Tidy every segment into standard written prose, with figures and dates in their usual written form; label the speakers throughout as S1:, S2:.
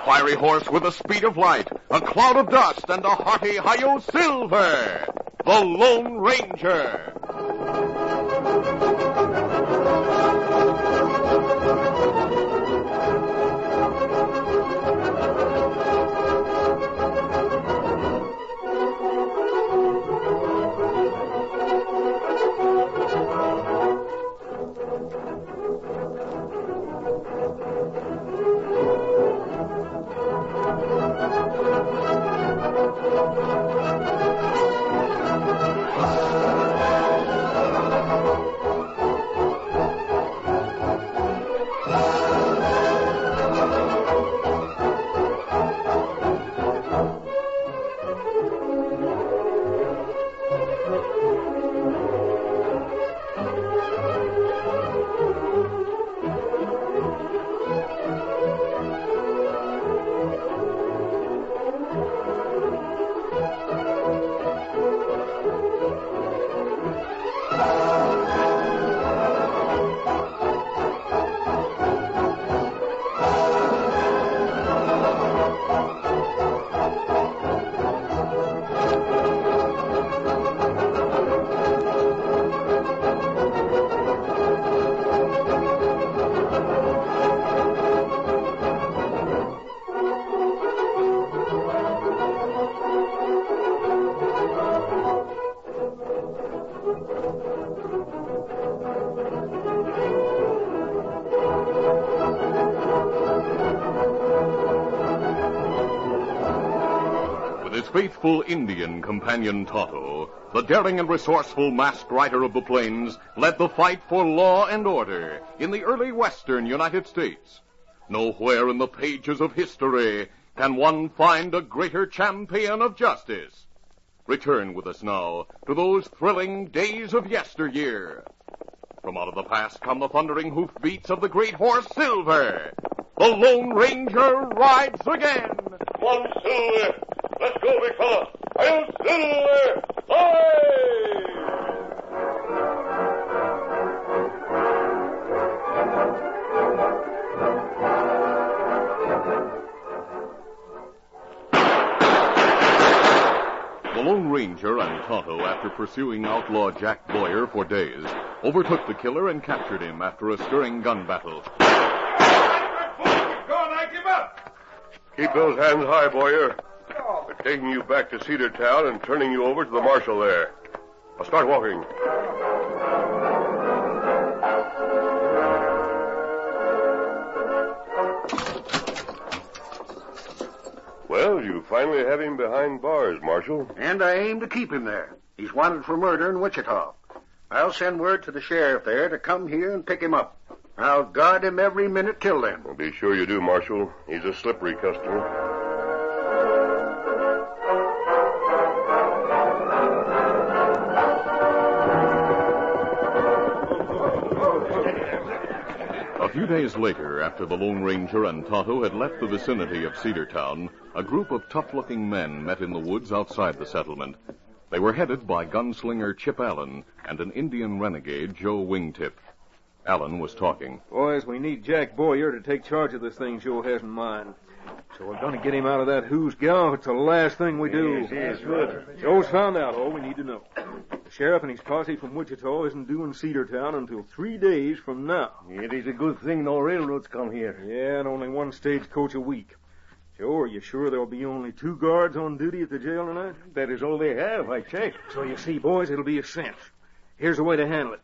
S1: fiery horse with the speed of light, a cloud of dust, and a hearty hi-yo silver, the Lone Ranger. Faithful Indian companion Tonto, the daring and resourceful masked rider of the plains, led the fight for law and order in the early western United States. Nowhere in the pages of history can one find a greater champion of justice. Return with us now to those thrilling days of yesteryear. From out of the past come the thundering hoofbeats of the great horse Silver. The Lone Ranger rides again.
S2: Come on, Silver. Let's go, big fella. I'll Silver! Aye!
S1: The Lone Ranger and Tonto, after pursuing outlaw Jack Boyer for days, overtook the killer and captured him after a stirring gun battle.
S2: Go on, hike him up! Keep those hands high, Boyer. We're taking you back to Cedar Town and turning you over to the marshal there. Now start walking. Well, you finally have him behind bars, Marshal.
S3: And I aim to keep him there. He's wanted for murder in Wichita. I'll send word to the sheriff there to come here and pick him up. I'll guard him every minute till then.
S2: Well, be sure you do, Marshal. He's a slippery customer.
S1: A few days later, after the Lone Ranger and Tonto had left the vicinity of Cedar Town, a group of tough-looking men met in the woods outside the settlement. They were headed by gunslinger Chip Allen and an Indian renegade, Joe Wingtip. Allen was talking.
S4: Boys, we need Jack Boyer to take charge of this thing Joe has in mind. So we're going to get him out of that who's gal. It's the last thing we do.
S3: Yes, good.
S4: Joe's found out all we need to know. The sheriff and his posse from Wichita isn't due in Cedar Town until 3 days from now.
S3: It is a good thing no railroads come here.
S4: Yeah, and only one stagecoach a week. Joe, are you sure there'll be only 2 guards on duty at the jail tonight?
S3: That is all they have, I checked.
S4: So you see, boys, it'll be a cinch. Here's the way to handle it.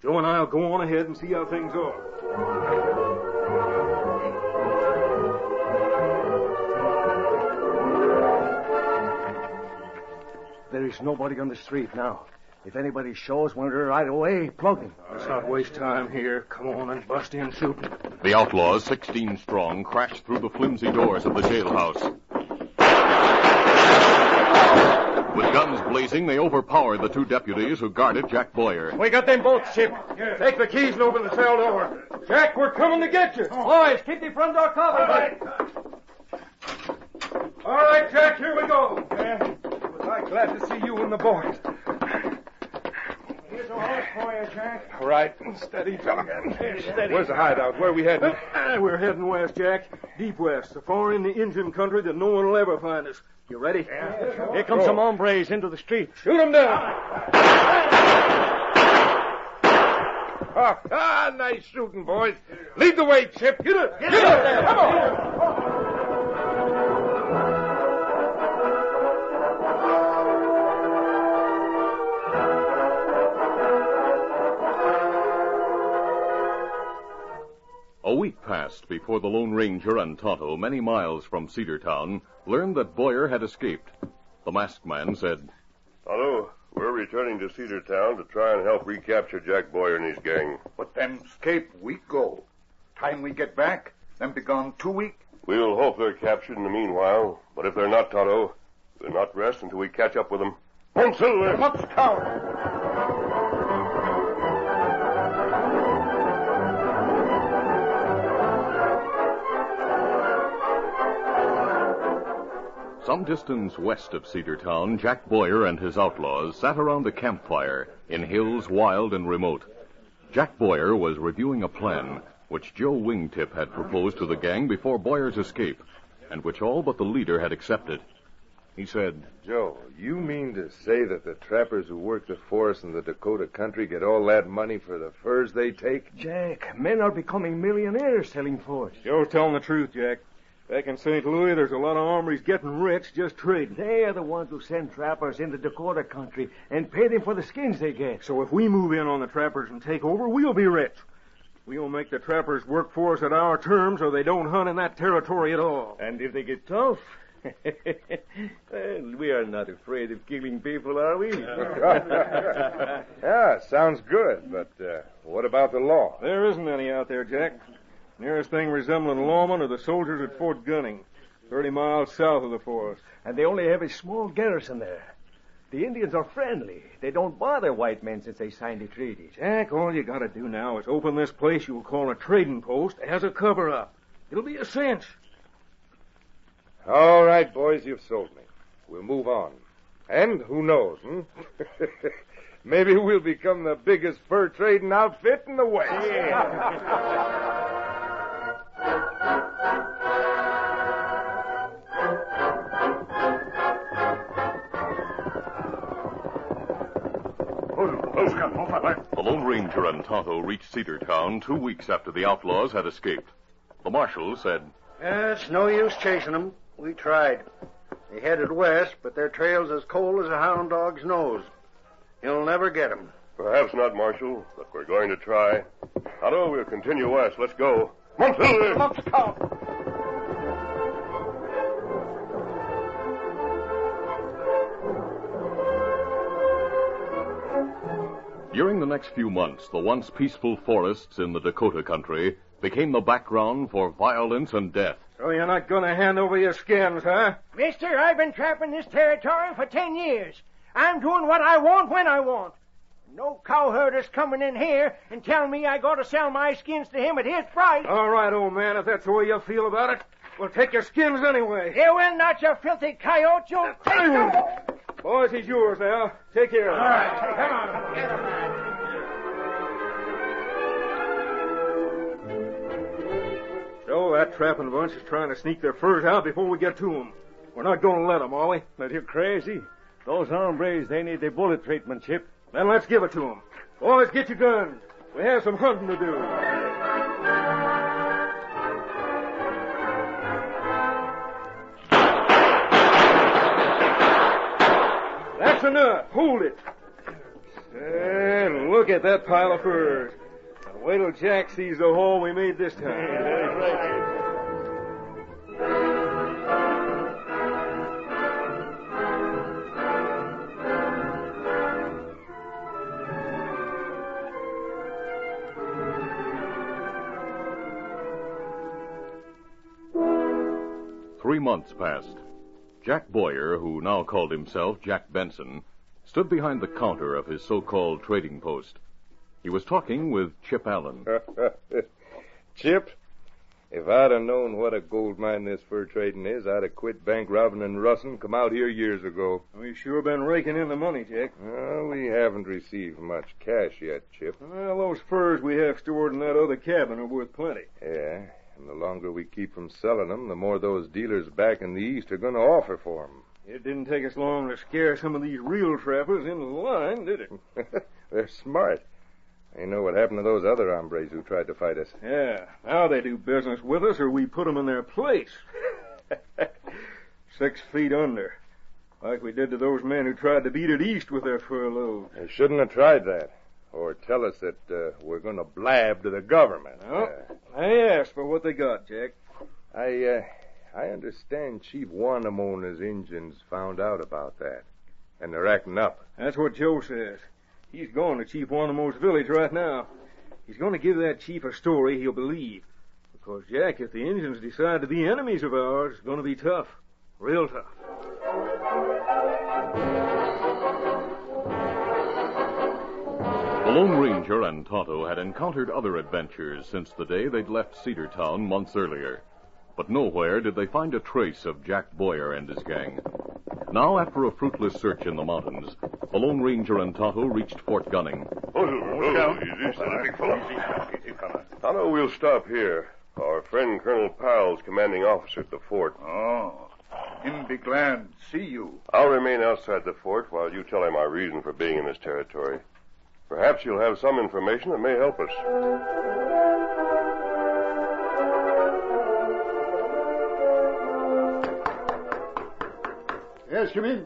S4: Joe and I'll go on ahead and see how things are.
S3: There is nobody on the street now. If anybody shows, we're right away. Plug him.
S4: Let's not waste time here. Come on and bust in shooting.
S1: The outlaws, 16 strong, crashed through the flimsy doors of the jailhouse. With guns blazing, they overpowered the 2 deputies who guarded Jack Boyer.
S4: We got them both, Chip. Take the keys and open the cell door. Jack, we're coming to get you. Boys, keep the front door covered. All right, Jack, here we go. I'm glad to see you and the boys. Jack.
S5: All right. Steady, fella. Steady. Where's the hideout? Where are we heading?
S4: We're heading west, Jack. Deep west. So far in the Indian country that no one will ever find us. You ready?
S5: Yeah.
S6: Here come some hombres into the street.
S4: Shoot them down.
S5: Nice shooting, boys. Lead the way, Chip.
S4: Get it. Get it. Come on.
S1: A week passed before the Lone Ranger and Tonto, many miles from Cedartown, learned that Boyer had escaped. The masked man said,
S2: Tonto, we're returning to Cedartown to try and help recapture Jack Boyer and his gang.
S3: But them escape week go. Time we get back, them be gone 2 weeks.
S2: We'll hope they're captured in the meanwhile. But if they're not, Tonto, we'll not rest until we catch up with them. On Silver!
S3: Come up, Scout!
S1: Some distance west of Cedartown, Jack Boyer and his outlaws sat around a campfire in hills wild and remote. Jack Boyer was reviewing a plan which Joe Wingtip had proposed to the gang before Boyer's escape, and which all but the leader had accepted. He said,
S5: Joe, you mean to say that the trappers who work the forest in the Dakota country get all that money for the furs they take?
S6: Jack, men are becoming millionaires selling furs.
S4: Joe's telling the truth, Jack. Back in St. Louis, there's a lot of hombres getting rich just trading.
S6: They are the ones who send trappers into Dakota country and pay them for the skins they get.
S4: So if we move in on the trappers and take over, we'll be rich. We'll make the trappers work for us at our terms, or they don't hunt in that territory at all.
S6: And if they get tough, well, we are not afraid of killing people, are we?
S5: Yeah, sounds good, but what about the law?
S4: There isn't any out there, Jack. Nearest thing resembling lawmen are the soldiers at Fort Gunning, 30 miles south of the forest.
S6: And they only have a small garrison there. The Indians are friendly. They don't bother white men since they signed the treaty.
S4: Jack, all you gotta do now is open this place you'll call a trading post as a cover-up. It'll be a cinch.
S5: All right, boys, you've sold me. We'll move on. And who knows, Maybe we'll become the biggest fur trading outfit in the West. Yeah.
S1: The Lone Ranger and Tonto reached Cedartown 2 weeks after the outlaws had escaped. The marshal said,
S3: It's no use chasing them. We tried. They headed west, but their trail's as cold as a hound dog's nose. You'll never get them.
S2: Perhaps not, Marshal, but we're going to try. Tonto, we'll continue west. Let's go. Come on, Silver!
S3: Come up, Scout!
S1: During the next few months, the once peaceful forests in the Dakota country became the background for violence and death.
S4: So you're not going to hand over your skins, huh?
S7: Mister, I've been trapping this territory for 10 years. I'm doing what I want when I want. No cowherder's coming in here and telling me I got to sell my skins to him at his price.
S4: All right, old man, if that's the way you feel about it, we'll take your skins anyway.
S7: You will not, you filthy coyote. You'll take them.
S4: Boys, he's yours now. Take care of him.
S7: All right, come on. Get him, man.
S4: So that trapping bunch is trying to sneak their furs out before we get to them. We're not going to let them, are we?
S6: But you're crazy. Those hombres, they need their bullet treatment, Chip.
S4: Then let's give it to them. Boys, get your guns. We have some hunting to do. That's enough. Hold it. And look at that pile of furs. And wait till Jack sees the haul we made this time.
S6: That's right.
S1: 3 months passed. Jack Boyer, who now called himself Jack Benson, stood behind the counter of his so-called trading post. He was talking with Chip Allen.
S5: Chip, If I'd have known what a gold mine this fur trading is, I'd have quit bank robbing and rusting, come out here years ago.
S4: We sure been raking in the money, Jack.
S5: Well, we haven't received much cash yet, Chip.
S4: Well, those furs we have stored in that other cabin are worth plenty.
S5: Yeah, and the longer we keep from selling them, the more those dealers back in the East are going to offer for them.
S4: It didn't take us long to scare some of these real trappers into the line, did it?
S5: They're smart. They know what happened to those other hombres who tried to fight us.
S4: Yeah, now they do business with us or we put them in their place. 6 feet under. Like we did to those men who tried to beat it east with their fur loads.
S5: They shouldn't have tried that. Or tell us that we're going to blab to the government.
S4: No, I asked for what they got, Jack.
S5: I understand Chief Wanamo and his Injuns found out about that. And they're acting up.
S4: That's what Joe says. He's going to Chief Wanamo's village right now. He's going to give that chief a story he'll believe. Because, Jack, if the Indians decide to be enemies of ours, it's going to be tough. Real tough.
S1: The Lone Ranger and Tonto had encountered other adventures since the day they'd left Cedartown months earlier. But nowhere did they find a trace of Jack Boyer and his gang. Now, after a fruitless search in the mountains, the Lone Ranger and Tonto reached Fort Gunning.
S2: Tonto, we'll stop here. Our friend Colonel Powell's commanding officer at the fort.
S3: Oh, him be glad to see you.
S2: I'll remain outside the fort while you tell him our reason for being in this territory. Perhaps you'll have some information that may help us.
S3: Yes, come in.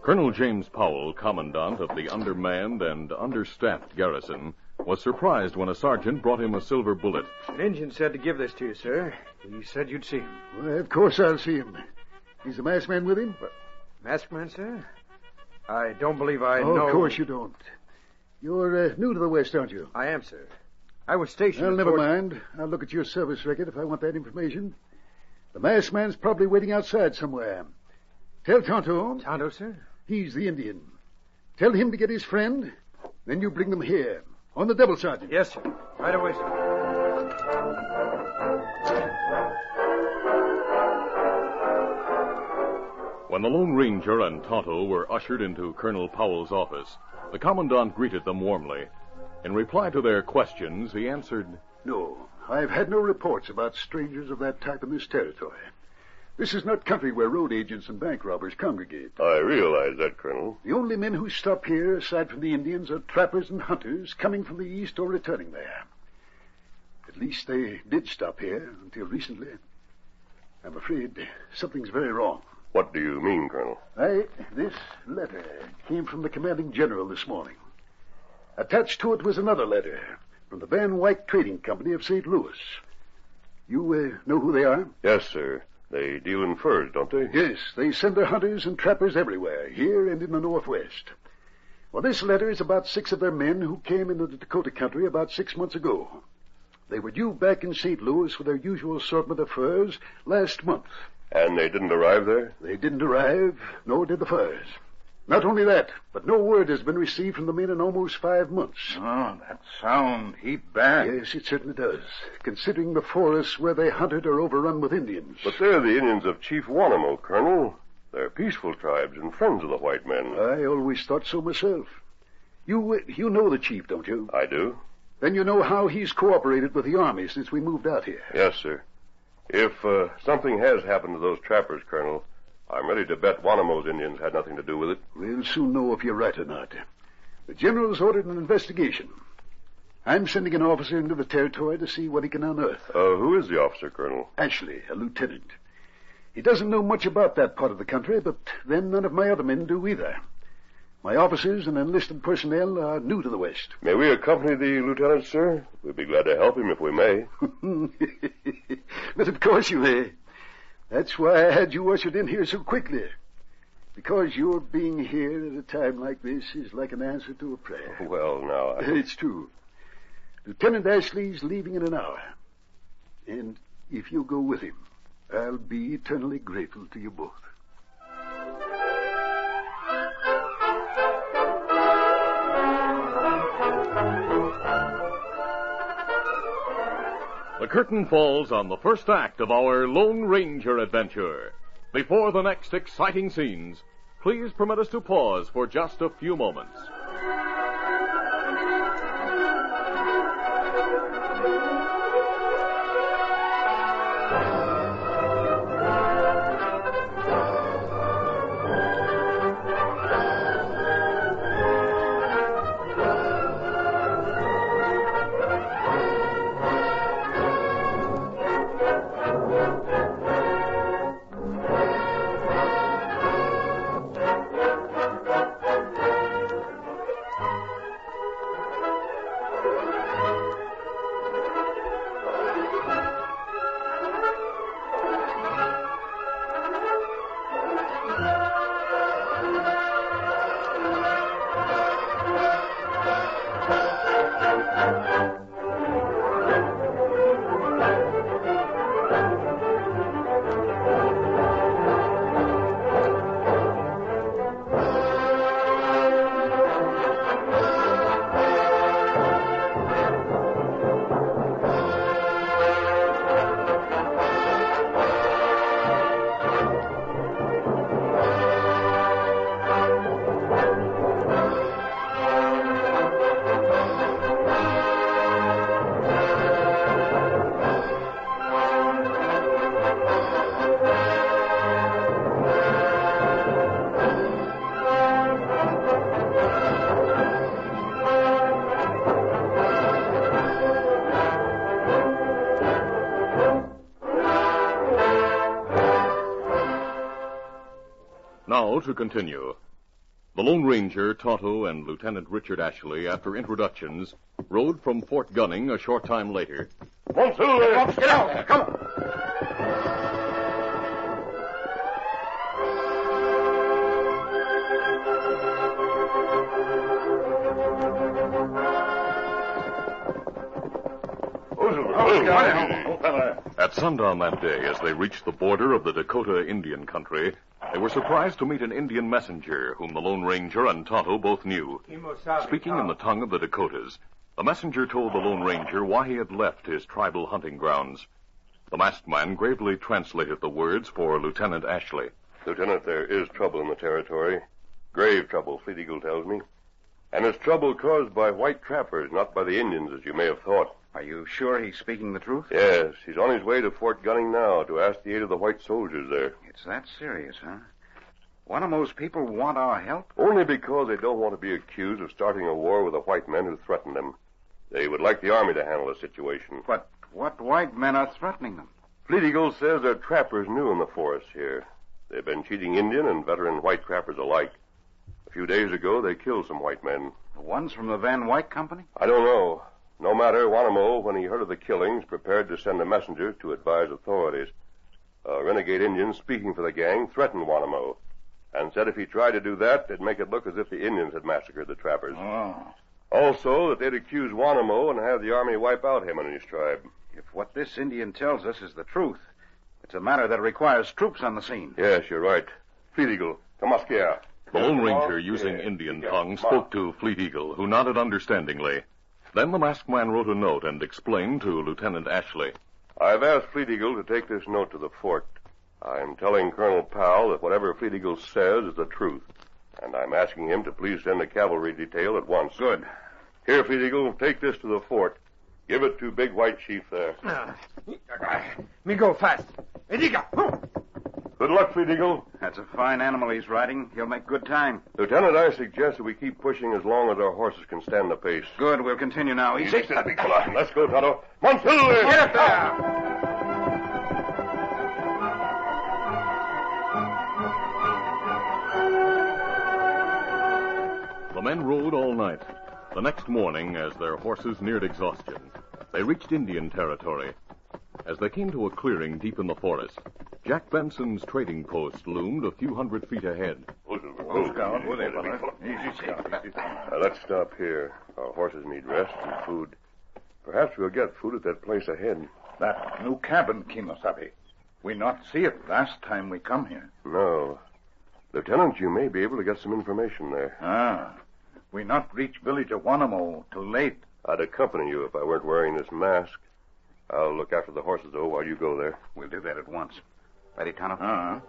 S1: Colonel James Powell, commandant of the undermanned and understaffed garrison, was surprised when a sergeant brought him a silver bullet.
S6: An Indian said to give this to you, sir. He said you'd see him.
S3: Well, of course I'll see him. He's the masked man with him?
S6: Masked man, sir? I don't believe I know.
S3: Of course you don't. You're new to the West, aren't you?
S6: I am, sir. I was stationed
S3: Well,
S6: at
S3: never
S6: Fort...
S3: mind. I'll look at your service record if I want that information. The masked man's probably waiting outside somewhere. Tell Tonto.
S6: Tonto, sir?
S3: He's the Indian. Tell him to get his friend, then you bring them here. On the double, Sergeant.
S6: Yes, sir. Right away, sir.
S1: When the Lone Ranger and Tonto were ushered into Colonel Powell's office, the commandant greeted them warmly. In reply to their questions, he answered,
S3: No, I've had no reports about strangers of that type in this territory. This is not country where road agents and bank robbers congregate.
S2: I realize that, Colonel.
S3: The only men who stop here, aside from the Indians, are trappers and hunters coming from the east or returning there. At least they did stop here until recently. I'm afraid something's very wrong.
S2: What do you mean, Colonel?
S3: This letter came from the commanding general this morning. Attached to it was another letter from the Van Wyck Trading Company of St. Louis. You know who they are?
S2: Yes, sir. They deal in furs, don't they?
S3: Yes, they send their hunters and trappers everywhere, here and in the Northwest. Well, this letter is about 6 of their men who came into the Dakota country about 6 months ago. They were due back in St. Louis with their usual assortment of furs last month.
S2: And they didn't arrive there?
S3: They didn't arrive, nor did the furs. Not only that, but no word has been received from the men in almost 5 months.
S8: Oh, that sounds heap bad.
S3: Yes, it certainly does, considering the forests where they hunted are overrun with Indians.
S2: But they're the Indians of Chief Wanamo, Colonel. They're peaceful tribes and friends of the white men.
S3: I always thought so myself. You know the chief, don't you?
S2: I do.
S3: Then you know how he's cooperated with the army since we moved out here.
S2: Yes, sir. If something has happened to those trappers, Colonel, I'm ready to bet Wanamo's Indians had nothing to do with it.
S3: We'll soon know if you're right or not. The general's ordered an investigation. I'm sending an officer into the territory to see what he can unearth.
S2: Who is the officer, Colonel?
S3: Ashley, a lieutenant. He doesn't know much about that part of the country, but then none of my other men do either. My officers and enlisted personnel are new to the West.
S2: May we accompany the lieutenant, sir? We'd be glad to help him if we may.
S3: But of course you may. That's why I had you ushered in here so quickly. Because your being here at a time like this is like an answer to a prayer.
S2: Well, now,
S3: It's true. Lieutenant Ashley's leaving in an hour. And if you'll go with him, I'll be eternally grateful to you both.
S1: The curtain falls on the first act of our Lone Ranger adventure. Before the next exciting scenes, please permit us to pause for just a few moments. Now to continue. The Lone Ranger, Tonto, and Lieutenant Richard Ashley, after introductions, rode from Fort Gunning a short time later.
S2: Monsieur!
S7: Get out! Come on!
S1: At sundown that day, as they reached the border of the Dakota Indian country, they were surprised to meet an Indian messenger whom the Lone Ranger and Tonto both knew. Speaking in the tongue of the Dakotas, the messenger told the Lone Ranger why he had left his tribal hunting grounds. The masked man gravely translated the words for Lieutenant Ashley.
S2: Lieutenant, there is trouble in the territory. Grave trouble, Fleet Eagle tells me. And it's trouble caused by white trappers, not by the Indians, as you may have thought.
S8: Are you sure he's speaking the truth?
S2: Yes, he's on his way to Fort Gunning now to ask the aid of the white soldiers there.
S8: It's that serious, huh? One of those people want our help?
S2: Only because they don't want to be accused of starting a war with the white men who threatened them. They would like the army to handle the situation.
S8: But what white men are threatening them?
S2: Fleet Eagle says they're trappers new in the forest here. They've been cheating Indian and veteran white trappers alike. A few days ago, they killed some white men.
S8: The ones from the Van Wyck Company?
S2: I don't know. No matter, Wanamo, when he heard of the killings, prepared to send a messenger to advise authorities. A renegade Indian speaking for the gang threatened Wanamo and said if he tried to do that, it'd make it look as if the Indians had massacred the trappers.
S8: Oh.
S2: Also, that they'd accuse Wanamo and have the army wipe out him and his tribe.
S8: If what this Indian tells us is the truth, it's a matter that requires troops on the scene.
S2: Yes, you're right. Fleet Eagle, come on, here.
S1: The Lone Ranger, using Indian tongue, spoke to Fleet Eagle, who nodded understandingly. Then the masked man wrote a note and explained to Lieutenant Ashley.
S2: I've asked Fleet Eagle to take this note to the fort. I'm telling Colonel Powell that whatever Fleet Eagle says is the truth. And I'm asking him to please send a cavalry detail at once.
S8: Good.
S2: Here, Fleet Eagle, take this to the fort. Give it to Big White Chief there.
S7: Me go fast. Ediga.
S2: Good luck, Fleet Eagle.
S8: That's a fine animal he's riding. He'll make good time.
S2: Lieutenant, I suggest that we keep pushing as long as our horses can stand the pace.
S8: Good. We'll continue now. Easy.
S2: Come on. Let's go, Tonto. Monsieur!
S7: Get up there!
S1: The men rode all night. The next morning, as their horses neared exhaustion, they reached Indian territory. As they came to a clearing deep in the forest, Jack Benson's trading post loomed a few hundred feet ahead.
S2: Let's stop here. Our horses need rest and food. Perhaps we'll get food at that place ahead.
S8: That new cabin, Kimosabe. We not see it last time we come here.
S2: No. Lieutenant, you may be able to get some information there.
S8: Ah. We not reach village of Wanamo till late.
S2: I'd accompany you if I weren't wearing this mask. I'll look after the horses, though, while you go there.
S8: We'll do that at once. Ready, Tonto?
S3: Uh-huh.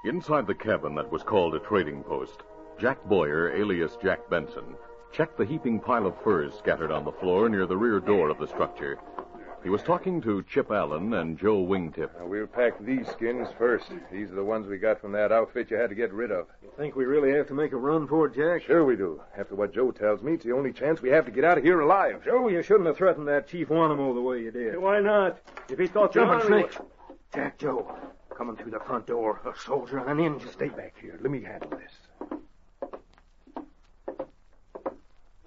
S1: Inside the cabin that was called a trading post, Jack Boyer, alias Jack Benson, checked the heaping pile of furs scattered on the floor near the rear door of the structure. He was talking to Chip Allen and Joe Wingtip.
S5: We'll pack these skins first. These are the ones we got from that outfit you had to get rid of.
S4: You think we really have to make a run for it, Jack?
S5: Sure we do. After what Joe tells me, it's the only chance we have to get out of here alive.
S4: Joe, you shouldn't have threatened that Chief Wanamo the way you did.
S6: Why not? If he thought
S4: Jumping
S6: Johnny
S4: snake. Jack, Joe, coming through the front door. A soldier and an Indian.
S5: Stay back here. Let me handle this.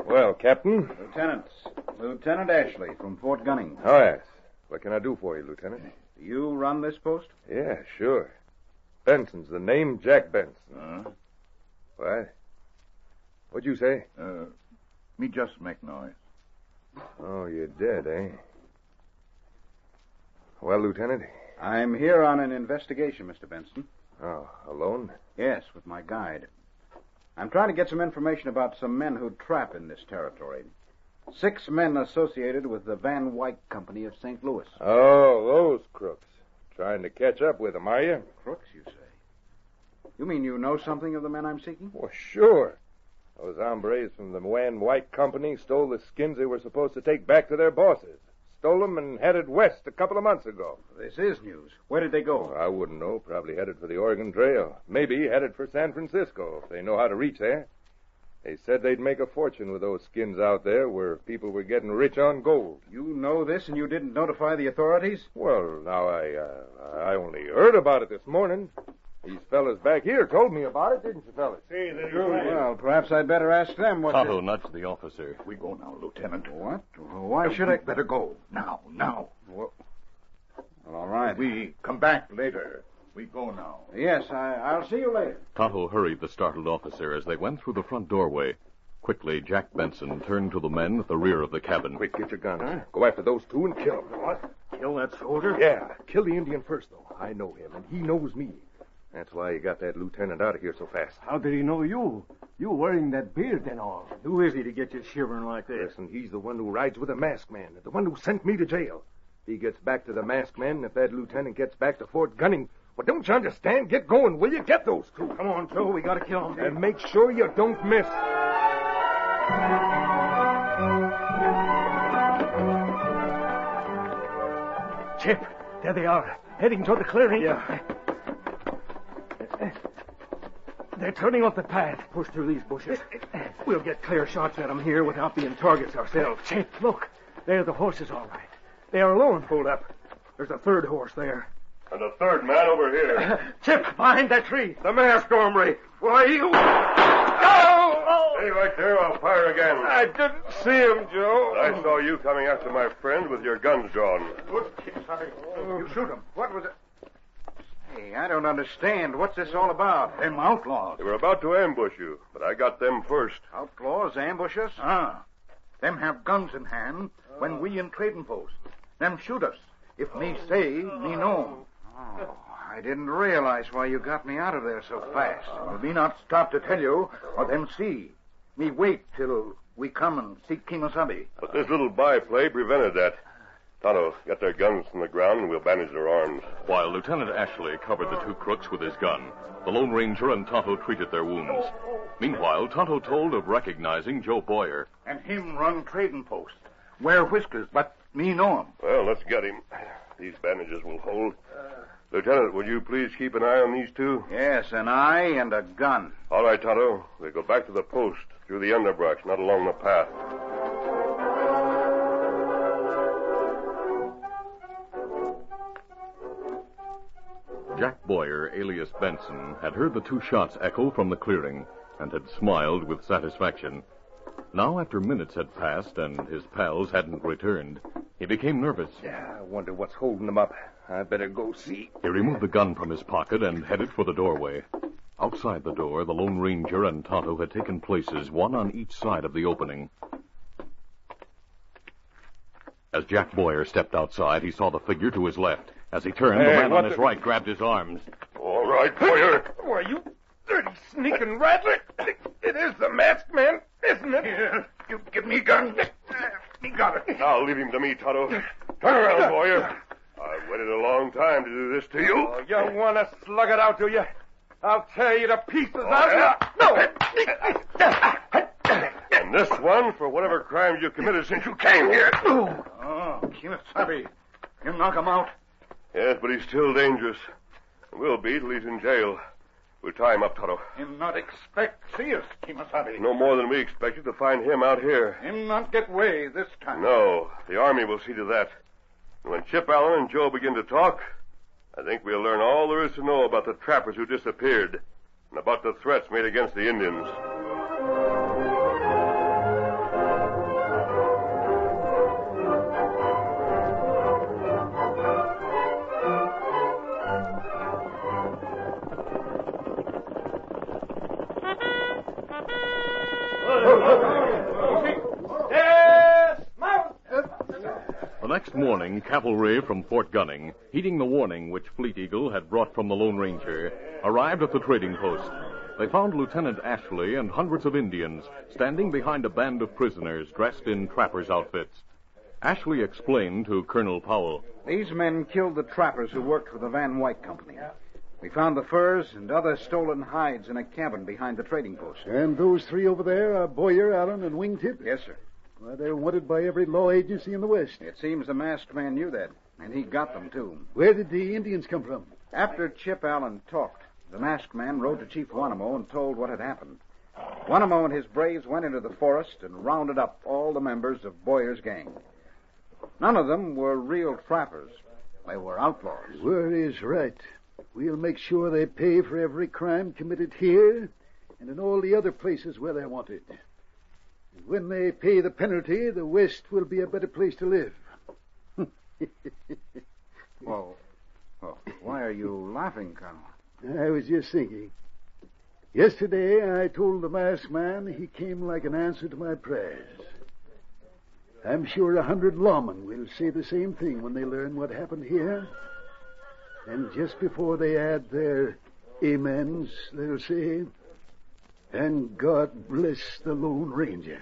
S5: Well, Captain.
S8: Lieutenant Ashley from Fort Gunning.
S5: Oh, yes. What can I do for you, Lieutenant?
S8: Do you run this post?
S5: Yeah, sure. Benson's the name, Jack Benson. What? What'd you say?
S3: Me just make noise.
S5: Oh, you're dead, eh? Well, Lieutenant?
S8: I'm here on an investigation, Mr. Benson.
S5: Oh, alone?
S8: Yes, with my guide. I'm trying to get some information about some men who trap in this territory. 6 men associated with the Van Wyck Company of St. Louis.
S5: Oh, those crooks. Trying to catch up with them, are you?
S8: Crooks, you say? You mean you know something of the men I'm seeking?
S5: Well, sure. Those hombres from the Van Wyck Company stole the skins they were supposed to take back to their bosses. Stole them and headed west a couple of months ago.
S8: This is news. Where did they go?
S5: I wouldn't know. Probably headed for the Oregon Trail. Maybe headed for San Francisco, if they know how to reach there. They said they'd make a fortune with those skins out there where people were getting rich on gold.
S8: You know this and you didn't notify the authorities?
S5: Well, now, I only heard about it this morning. These fellas back here told me about it, didn't you, fellas?
S8: Well, perhaps I'd better ask them what...
S1: Tonto nudged the officer.
S3: We go now, Lieutenant.
S8: What? Why should I...
S3: Better go. Now.
S8: Well, all right.
S3: We come back later. We go now.
S8: Yes, I'll see you later.
S1: Tonto hurried the startled officer as they went through the front doorway. Quickly, Jack Benson turned to the men at the rear of the cabin.
S5: Quick, get your guns. Huh? Go after those 2 and kill them. What?
S4: Kill that soldier?
S5: Yeah, kill the Indian first, though. I know him, and he knows me. That's why you got that lieutenant out of here so fast.
S6: How did he know you? You wearing that beard and all.
S4: Who is he to get you shivering like this?
S5: Listen, he's the one who rides with the masked man, the one who sent me to jail. If he gets back to the masked man, and if that lieutenant gets back to Fort Gunning... Well, don't you understand? Get going, will you? Get those 2.
S4: Come on, Joe. We gotta kill him.
S5: And make sure you don't miss.
S6: Chip, there they are, heading toward the clearing.
S4: Yeah.
S6: They're turning off the path.
S4: Push through these bushes. We'll get clear shots at them here without being targets ourselves.
S6: Chip, look. They're the horses, all right. They are alone.
S4: Hold up. There's a 3rd horse there.
S2: And a 3rd man over here.
S6: Chip, behind that tree.
S5: The masked hombre. Why, you...
S2: Stay right there. I'll fire again.
S5: I didn't see him, Joe.
S2: I saw you coming after my friend with your guns drawn.
S8: You shoot him. What was it? Hey, I don't understand. What's this all about?
S3: Them outlaws.
S2: They were about to ambush you, but I got them first.
S8: Outlaws ambush us?
S3: Them have guns in hand when we in trading post. Them shoot us. If me say, me know.
S8: Oh, I didn't realize why you got me out of there so fast.
S3: Me not stop to tell you, or them see. Me wait till we come and seek Kemosabe.
S2: But this little byplay prevented that. Tonto, get their guns from the ground and we'll bandage their arms.
S1: While Lieutenant Ashley covered the 2 crooks with his gun, the Lone Ranger and Tonto treated their wounds. Meanwhile, Tonto told of recognizing Joe Boyer.
S3: And him run trading post. Wear whiskers, but me know him.
S2: Well, let's get him. These bandages will hold. Lieutenant, would you please keep an eye on these 2?
S8: Yes, an eye and a gun.
S2: All right, Tonto. We'll go back to the post, through the underbrush, not along the path.
S1: Jack Boyer, alias Benson, had heard the 2 shots echo from the clearing and had smiled with satisfaction. Now, after minutes had passed and his pals hadn't returned, he became nervous.
S5: Yeah, I wonder what's holding them up. I better go see.
S1: He removed the gun from his pocket and headed for the doorway. Outside the door, the Lone Ranger and Tonto had taken places, one on each side of the opening. As Jack Boyer stepped outside, he saw the figure to his left. As he turned, the man on his right grabbed his arms.
S2: All right, Boyer.
S5: Why, you sneaking rattler. It is the masked man, isn't it?
S3: Here, you give me a gun. Me got it.
S2: Now leave him to me, Tonto. Turn around, boy. I've waited a long time to do this to you.
S5: Oh, you want to slug it out, do you? I'll tear you to pieces.
S2: And this one for whatever crimes you committed since you came here.
S3: Oh, Kimasabi. You knock him out.
S2: Yes, but he's still dangerous. And will be till he's in jail. We'll tie him up, Tonto.
S3: Him not expect see us, Kimasabi.
S2: No more than we expected to find him out here.
S3: Him not get way this time.
S2: No, the Army will see to that. And when Chip Allen and Joe begin to talk, I think we'll learn all there is to know about the trappers who disappeared and about the threats made against the Indians.
S1: The next morning, cavalry from Fort Gunning, heeding the warning which Fleet Eagle had brought from the Lone Ranger, arrived at the trading post. They found Lieutenant Ashley and hundreds of Indians standing behind a band of prisoners dressed in trappers' outfits. Ashley explained to Colonel Powell.
S8: These men killed the trappers who worked for the Van Wyck Company. We found the furs and other stolen hides in a cabin behind the trading post.
S3: And those three over there are Boyer, Allen, and Wingtip?
S8: Yes, sir.
S3: Why, they're wanted by every law agency in the West.
S8: It seems the masked man knew that, and he got them, too.
S3: Where did the Indians come from?
S8: After Chip Allen talked, the masked man rode to Chief Wanamo and told what had happened. Wanamo and his braves went into the forest and rounded up all the members of Boyer's gang. None of them were real trappers. They were outlaws.
S3: Word is right. We'll make sure they pay for every crime committed here and in all the other places where they're wanted. And when they pay the penalty, the West will be a better place to live.
S8: Well, why are you laughing, Colonel?
S3: I was just thinking. Yesterday, I told the masked man he came like an answer to my prayers. I'm sure 100 lawmen will say the same thing when they learn what happened here. And just before they add their amens, they'll say, "And God bless the Lone Ranger."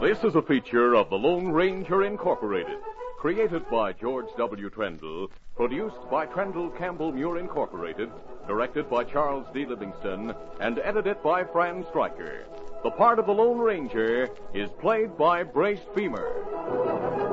S1: This is a feature of the Lone Ranger Incorporated, created by George W. Trendle, produced by Trendle Campbell Muir Incorporated, directed by Charles D. Livingston, and edited by Fran Striker. The part of the Lone Ranger is played by Brace Beemer.